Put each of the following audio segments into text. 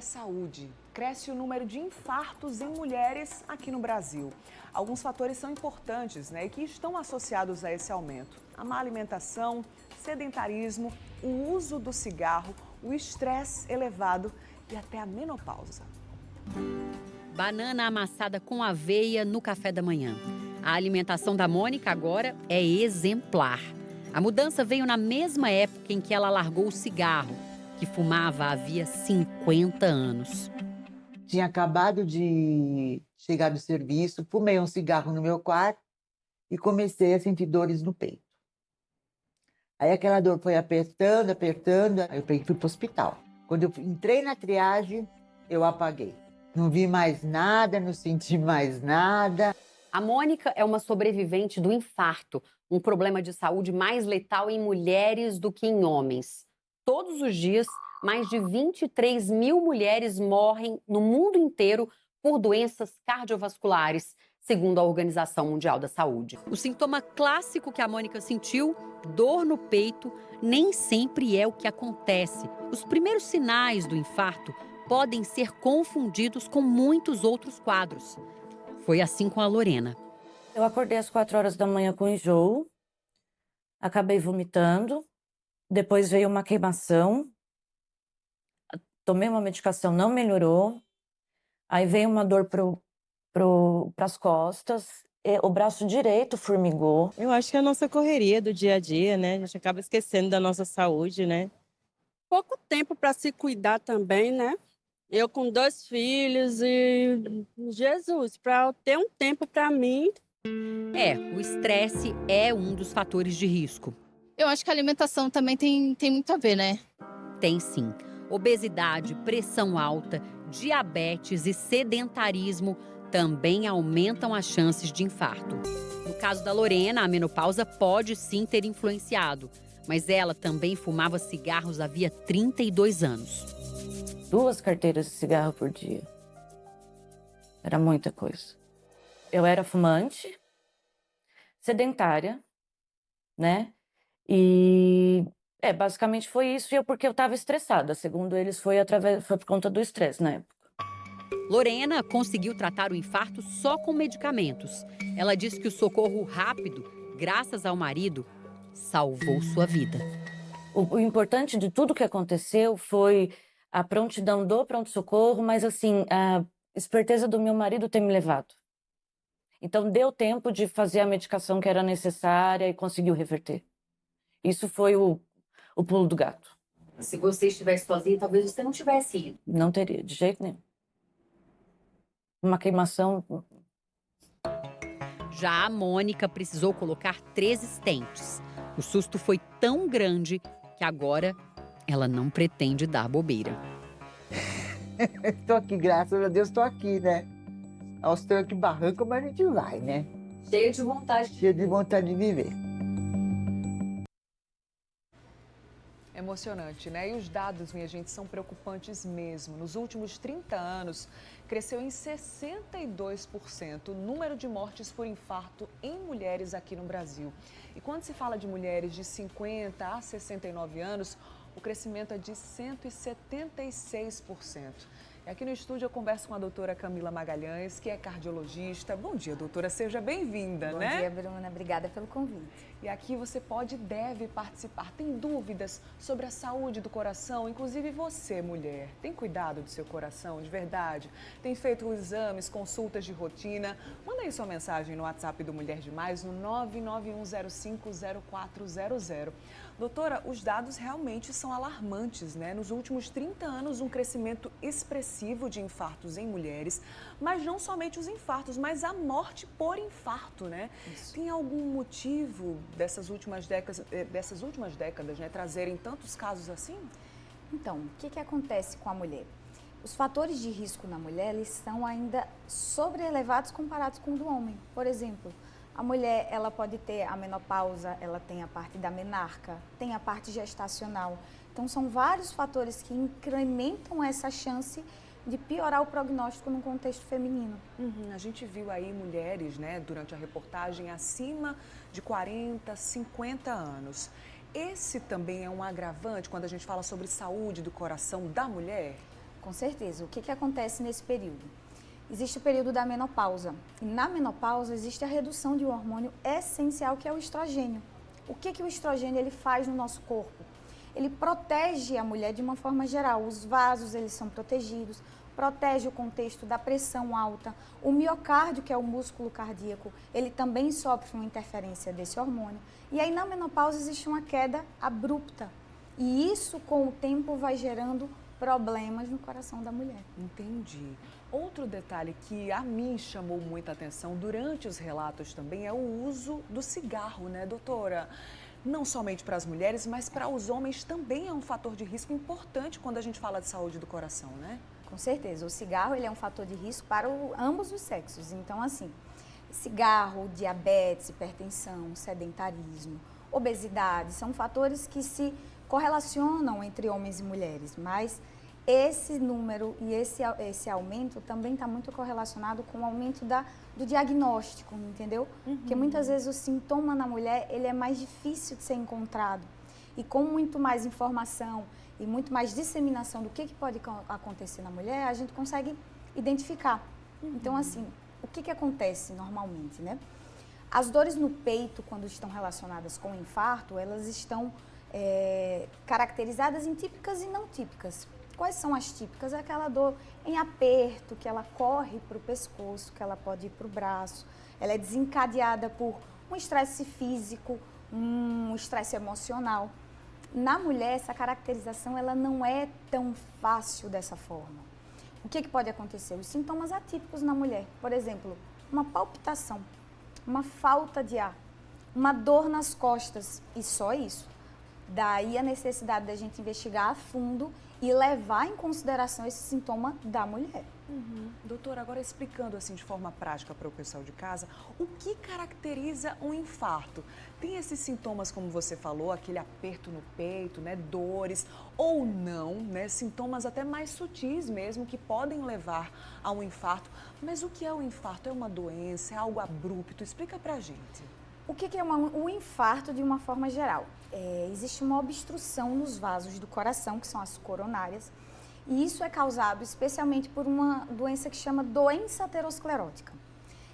saúde. Cresce o número de infartos em mulheres aqui no Brasil. Alguns fatores são importantes, e que estão associados a esse aumento. A má alimentação, sedentarismo, o uso do cigarro, o estresse elevado e até a menopausa. Banana amassada com aveia no café da manhã. A alimentação da Mônica agora é exemplar. A mudança veio na mesma época em que ela largou o cigarro, que fumava havia 50 anos. Tinha acabado de chegar do serviço, fumei um cigarro no meu quarto e comecei a sentir dores no peito. Aí aquela dor foi apertando, aí eu fui para o hospital. Quando eu entrei na triagem, eu apaguei. Não vi mais nada, não senti mais nada. A Mônica é uma sobrevivente do infarto, um problema de saúde mais letal em mulheres do que em homens. Todos os dias, mais de 23 mil mulheres morrem no mundo inteiro por doenças cardiovasculares, segundo a Organização Mundial da Saúde. O sintoma clássico que a Mônica sentiu, dor no peito, nem sempre é o que acontece. Os primeiros sinais do infarto podem ser confundidos com muitos outros quadros. Foi assim com a Lorena. Eu acordei às 4 horas da manhã com enjoo, acabei vomitando, depois veio uma queimação, tomei uma medicação, não melhorou, aí veio uma dor para as costas, o braço direito formigou. Eu acho que é a nossa correria do dia a dia, né? A gente acaba esquecendo da nossa saúde, né? Pouco tempo para se cuidar também, né? Eu com 2 filhos e Jesus, para ter um tempo para mim. O estresse é um dos fatores de risco. Eu acho que a alimentação também tem muito a ver, né? Tem sim. Obesidade, pressão alta, diabetes e sedentarismo também aumentam as chances de infarto. No caso da Lorena, a menopausa pode sim ter influenciado, mas ela também fumava cigarros havia 32 anos. 2 carteiras de cigarro por dia. Era muita coisa. Eu era fumante, sedentária, né? E basicamente foi isso, e porque eu estava estressada. Segundo eles, foi por conta do estresse na época. Lorena conseguiu tratar o infarto só com medicamentos. Ela disse que o socorro rápido, graças ao marido, salvou sua vida. O importante de tudo que aconteceu foi a prontidão do pronto-socorro, mas assim, a esperteza do meu marido ter me levado. Então deu tempo de fazer a medicação que era necessária e conseguiu reverter. Isso foi o pulo do gato. Se você estivesse sozinha, talvez você não tivesse ido. Não teria, de jeito nenhum. Uma queimação. Já a Mônica precisou colocar 3 stents. O susto foi tão grande que agora ela não pretende dar bobeira. Estou aqui, graças a Deus, estou aqui, né? Aos trancos e barrancos, mas a gente vai, né? Cheia de vontade. Cheia de vontade de viver. Emocionante, né? E os dados, minha gente, são preocupantes mesmo. Nos últimos 30 anos, cresceu em 62% o número de mortes por infarto em mulheres aqui no Brasil. E quando se fala de mulheres de 50 a 69 anos, o crescimento é de 176%. E aqui no estúdio eu converso com a doutora Camila Magalhães, que é cardiologista. Bom dia, doutora, seja bem-vinda, né? Bom dia, Bruna. Obrigada pelo convite. E aqui você pode e deve participar. Tem dúvidas sobre a saúde do coração? Inclusive você, mulher, tem cuidado do seu coração, de verdade? Tem feito exames, consultas de rotina? Manda aí sua mensagem no WhatsApp do Mulher Demais, no 991050400. Doutora, os dados realmente são alarmantes, né? Nos últimos 30 anos, um crescimento expressivo de infartos em mulheres, mas não somente os infartos, mas a morte por infarto, né? Isso. Tem algum motivo dessas últimas décadas, né, trazerem tantos casos assim? Então, o que acontece com a mulher? Os fatores de risco na mulher, eles são ainda sobreelevados comparados com o do homem. Por exemplo, a mulher, ela pode ter a menopausa, ela tem a parte da menarca, tem a parte gestacional. Então, são vários fatores que incrementam essa chance de piorar o prognóstico no contexto feminino. A gente viu aí mulheres, né, durante a reportagem, acima de 40, 50 anos. Esse também é um agravante quando a gente fala sobre saúde do coração da mulher? Com certeza. O que acontece nesse período? Existe o período da menopausa. E na menopausa existe a redução de um hormônio essencial que é o estrogênio. O que o estrogênio ele faz no nosso corpo? Ele protege a mulher de uma forma geral. Os vasos eles são protegidos, protege o contexto da pressão alta. O miocárdio, que é o músculo cardíaco, ele também sofre uma interferência desse hormônio. E aí na menopausa existe uma queda abrupta. E isso com o tempo vai gerando problemas no coração da mulher. Entendi. Outro detalhe que a mim chamou muita atenção durante os relatos também é o uso do cigarro, né, doutora? Não somente para as mulheres, mas para os homens também é um fator de risco importante quando a gente fala de saúde do coração, né? Com certeza. O cigarro ele é um fator de risco para ambos os sexos. Então, assim, cigarro, diabetes, hipertensão, sedentarismo, obesidade, são fatores que se correlacionam entre homens e mulheres, mas esse número e esse aumento também está muito correlacionado com o aumento do diagnóstico, entendeu? Porque muitas vezes o sintoma na mulher ele é mais difícil de ser encontrado. E com muito mais informação e muito mais disseminação do que pode acontecer na mulher, a gente consegue identificar. Então, assim, o que acontece normalmente, né? As dores no peito, quando estão relacionadas com o infarto, elas estão caracterizadas em típicas e não típicas. Quais são as típicas? É aquela dor em aperto, que ela corre para o pescoço, que ela pode ir para o braço. Ela é desencadeada por um estresse físico, um estresse emocional. Na mulher, essa caracterização ela não é tão fácil dessa forma. O que pode acontecer? Os sintomas atípicos na mulher. Por exemplo, uma palpitação, uma falta de ar, uma dor nas costas e só isso. Daí a necessidade da gente investigar a fundo e levar em consideração esse sintoma da mulher. Doutora, agora explicando assim de forma prática para o pessoal de casa, o que caracteriza um infarto? Tem esses sintomas, como você falou, aquele aperto no peito, né, dores, ou não, né, sintomas até mais sutis mesmo, que podem levar a um infarto. Mas o que é o infarto? É uma doença? É algo abrupto? Explica pra gente. O que é um infarto de uma forma geral? Existe uma obstrução nos vasos do coração, que são as coronárias, e isso é causado especialmente por uma doença que chama doença aterosclerótica.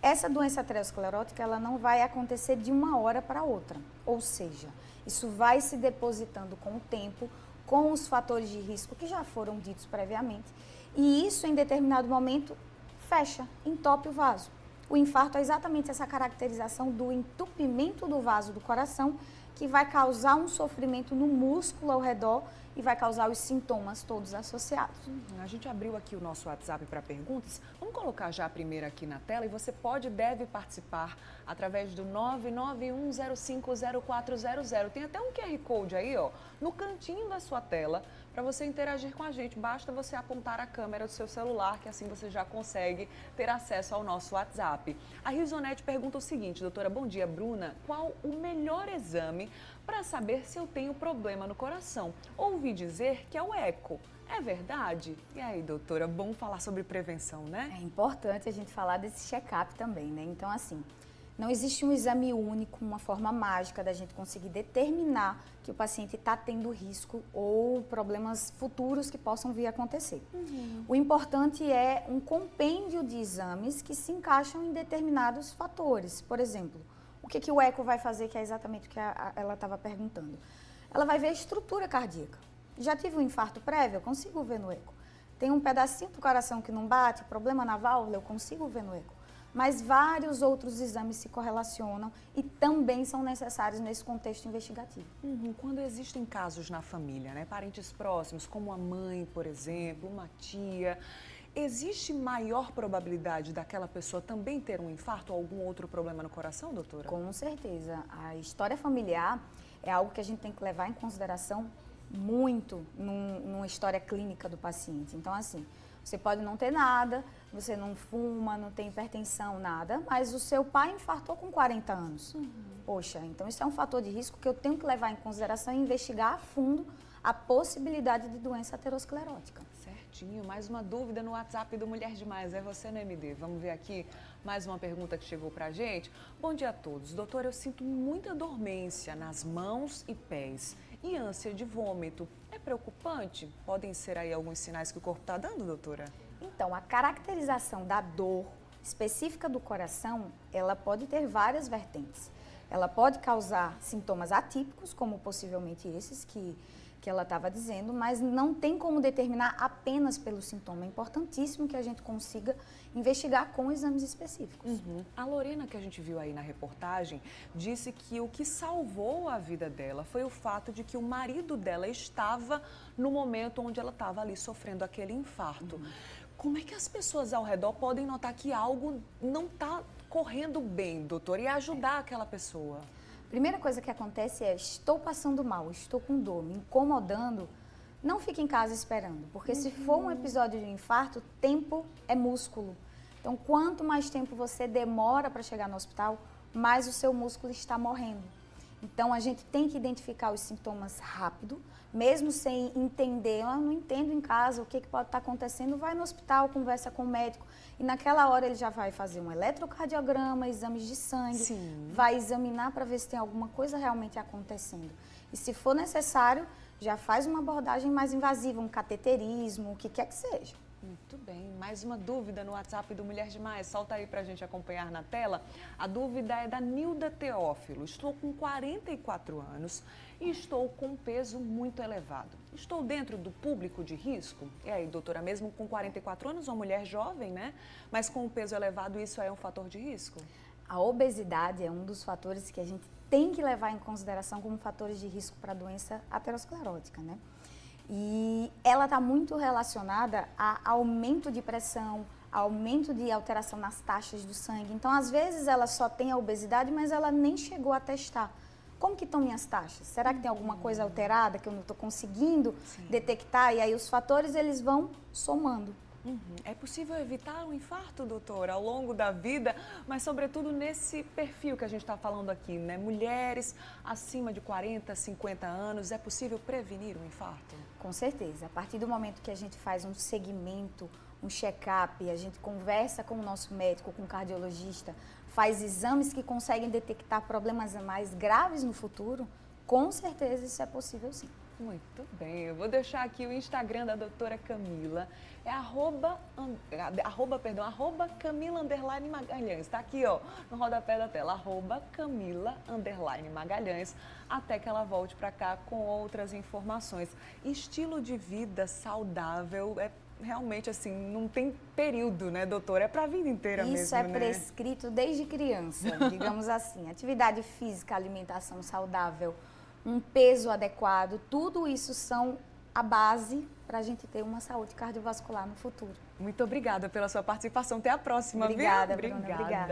Essa doença aterosclerótica ela não vai acontecer de uma hora para outra, ou seja, isso vai se depositando com o tempo, com os fatores de risco que já foram ditos previamente, e isso em determinado momento fecha, entope o vaso. O infarto é exatamente essa caracterização do entupimento do vaso do coração que vai causar um sofrimento no músculo ao redor e vai causar os sintomas todos associados. A gente abriu aqui o nosso WhatsApp para perguntas. Vamos colocar já a primeira aqui na tela e você pode e deve participar através do 991050400. Tem até um QR Code aí, ó, no cantinho da sua tela para você interagir com a gente. Basta você apontar a câmera do seu celular, que assim você já consegue ter acesso ao nosso WhatsApp. A Risonete pergunta o seguinte, doutora, bom dia, Bruna, qual o melhor exame para saber se eu tenho problema no coração? Ouvi dizer que é o eco. É verdade? E aí, doutora, bom falar sobre prevenção, né? É importante a gente falar desse check-up também, né? Então, assim, não existe um exame único, uma forma mágica da gente conseguir determinar que o paciente está tendo risco ou problemas futuros que possam vir a acontecer. O importante é um compêndio de exames que se encaixam em determinados fatores. Por exemplo, o que o eco vai fazer, que é exatamente o que ela estava perguntando. Ela vai ver a estrutura cardíaca. Já tive um infarto prévio? Eu consigo ver no eco. Tem um pedacinho do coração que não bate, problema na válvula? Eu consigo ver no eco. Mas vários outros exames se correlacionam e também são necessários nesse contexto investigativo. Quando existem casos na família, né, parentes próximos, como a mãe, por exemplo, uma tia, existe maior probabilidade daquela pessoa também ter um infarto ou algum outro problema no coração, doutora? Com certeza. A história familiar é algo que a gente tem que levar em consideração muito numa história clínica do paciente. Então, assim, você pode não ter nada, você não fuma, não tem hipertensão, nada, mas o seu pai infartou com 40 anos. Poxa, então isso é um fator de risco que eu tenho que levar em consideração e investigar a fundo a possibilidade de doença aterosclerótica. Certinho. Mais uma dúvida no WhatsApp do Mulher Demais. É você, né, MD? Vamos ver aqui mais uma pergunta que chegou pra gente. Bom dia a todos. Doutor, eu sinto muita dormência nas mãos e pés e ânsia de vômito. É preocupante? Podem ser aí alguns sinais que o corpo está dando, doutora? Então, a caracterização da dor específica do coração, ela pode ter várias vertentes. Ela pode causar sintomas atípicos, como possivelmente esses que ela estava dizendo, mas não tem como determinar apenas pelo sintoma. É importantíssimo que a gente consiga investigar com exames específicos. A Lorena, que a gente viu aí na reportagem, disse que o que salvou a vida dela foi o fato de que o marido dela estava no momento onde ela estava ali sofrendo aquele infarto. Como é que as pessoas ao redor podem notar que algo não está correndo bem, doutor, e ajudar aquela pessoa? Primeira coisa que acontece é, estou passando mal, estou com dor, me incomodando, não fique em casa esperando, porque se for um episódio de infarto, tempo é músculo. Então, quanto mais tempo você demora para chegar no hospital, mais o seu músculo está morrendo. Então, a gente tem que identificar os sintomas rápido, mesmo sem entender, eu não entendo em casa o que pode estar acontecendo, vai no hospital, conversa com o médico, e naquela hora ele já vai fazer um eletrocardiograma, exames de sangue, vai examinar para ver se tem alguma coisa realmente acontecendo. E se for necessário, já faz uma abordagem mais invasiva, um cateterismo, o que quer que seja. Muito bem, mais uma dúvida no WhatsApp do Mulher Demais, solta aí pra gente acompanhar na tela. A dúvida é da Nilda Teófilo. Estou com 44 anos e estou com um peso muito elevado. Estou dentro do público de risco? E aí, doutora, mesmo com 44 anos, uma mulher jovem, né? Mas com um peso elevado, isso é um fator de risco? A obesidade é um dos fatores que a gente tem que levar em consideração como fatores de risco para a doença aterosclerótica, né? E ela está muito relacionada a aumento de pressão, aumento de alteração nas taxas do sangue. Então, às vezes, ela só tem a obesidade, mas ela nem chegou a testar. Como que estão minhas taxas? Será que tem alguma coisa alterada que eu não estou conseguindo detectar? E aí os fatores, eles vão somando. É possível evitar um infarto, doutora, ao longo da vida, mas sobretudo nesse perfil que a gente está falando aqui, né? Mulheres acima de 40, 50 anos, é possível prevenir um infarto? Com certeza. A partir do momento que a gente faz um segmento, um check-up, a gente conversa com o nosso médico, com o cardiologista, faz exames que conseguem detectar problemas mais graves no futuro, com certeza isso é possível sim. Muito bem, eu vou deixar aqui o Instagram da doutora Camila, é arroba Camila_Magalhães, está aqui ó, no rodapé da tela, arroba Camila_Magalhães, até que ela volte para cá com outras informações. Estilo de vida saudável é realmente assim, não tem período, né, doutora? É para a vida inteira mesmo, né? Isso é prescrito desde criança, digamos assim. Atividade física, alimentação saudável, um peso adequado, tudo isso são a base para a gente ter uma saúde cardiovascular no futuro. Muito obrigada pela sua participação. Até a próxima, Obrigada, viu? Bruna. Obrigada.